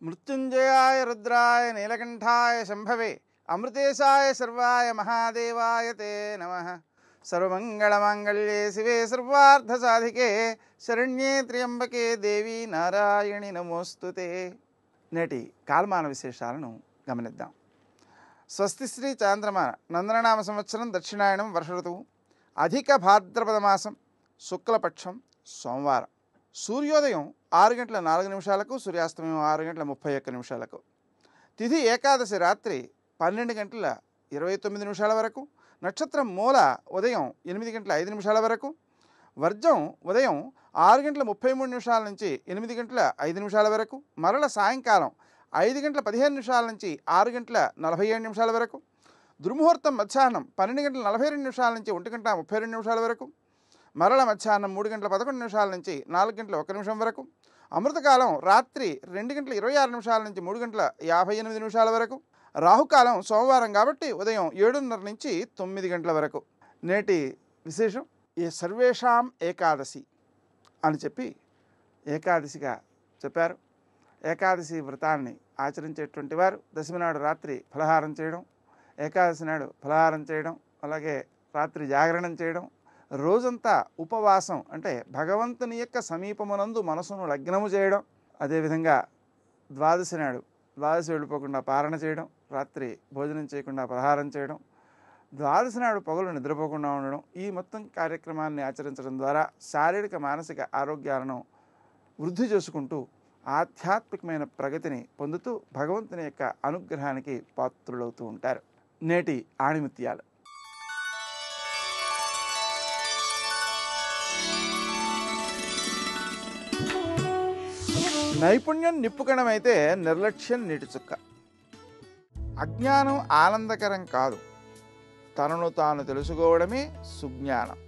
మృత్యుంజయాయ రుద్రాయ నీలకంఠాయ శంభవే అమృతేశాయ సర్వాయ మహాదేవాయ తే నమః. సర్వమంగళమాంగళ్యే శివే సర్వార్థసాధికే శరణ్యే త్ర్యంబకే దేవి నారాయణి నమోస్తుతే. నేటి కాలమాన విశేషాలను గమనిద్దాం. స్వస్తి శ్రీ చాంద్రమాన నందననామ సంవత్సరం దక్షిణాయనం వర్ష ఋతువు అధిక భాద్రపద మాసం శుక్లపక్షం సోమవారం. సూర్యోదయం 6:04 సూర్యాస్తమయం 6:31 తిథి ఏకాదశి రాత్రి 12:29 వరకు. నక్షత్రం మూల ఉదయం 8:05 వరకు. వర్జం ఉదయం 6:33 నుంచి 8:05 వరకు. మరల సాయంకాలం 5:15 నుంచి 6:47 వరకు. దుర్ముహూర్తం మధ్యాహ్నం 12:42 నుంచి 1:32 వరకు. మరల మధ్యాహ్నం 3:11 నుంచి 4:01 వరకు. అమృతకాలం రాత్రి 2:26 నుంచి 3:58 వరకు. రాహుకాలం సోమవారం కాబట్టి ఉదయం 7:30 నుంచి 9 వరకు. నేటి విశేషం ఈ సర్వేషాం ఏకాదశి అని చెప్పి ఏకాదశిగా చెప్పారు. ఏకాదశి వ్రతాన్ని ఆచరించేటువంటి వారు దశమి నాడు రాత్రి ఫలహారం చేయడం, ఏకాదశి నాడు ఫలహారం చేయడం, అలాగే రాత్రి జాగరణం చేయడం, రోజంతా ఉపవాసం అంటే భగవంతుని యొక్క సమీపమునందు మనసును లగ్నము చేయడం, అదేవిధంగా ద్వాదశి నాడు ద్వాదశి వెళ్ళిపోకుండా పారణ చేయడం, రాత్రి భోజనం చేయకుండా ఫలహారం చేయడం, ద్వాదశి నాడు పగలు నిద్రపోకుండా ఉండడం, ఈ మొత్తం కార్యక్రమాన్ని ఆచరించడం ద్వారా శారీరక మానసిక ఆరోగ్యాలను వృద్ధి చేసుకుంటూ ఆధ్యాత్మికమైన ప్రగతిని పొందుతూ భగవంతుని యొక్క అనుగ్రహానికి పాత్రులవుతూ ఉంటారు. నేటి ఆణిముత్యాలు. నైపుణ్యం నిప్పుకణమైతే నిర్లక్ష్యం నీటి చుక్క. అజ్ఞానం ఆనందకరం కాదు, తనను తాను తెలుసుకోవడమే సుజ్ఞానం.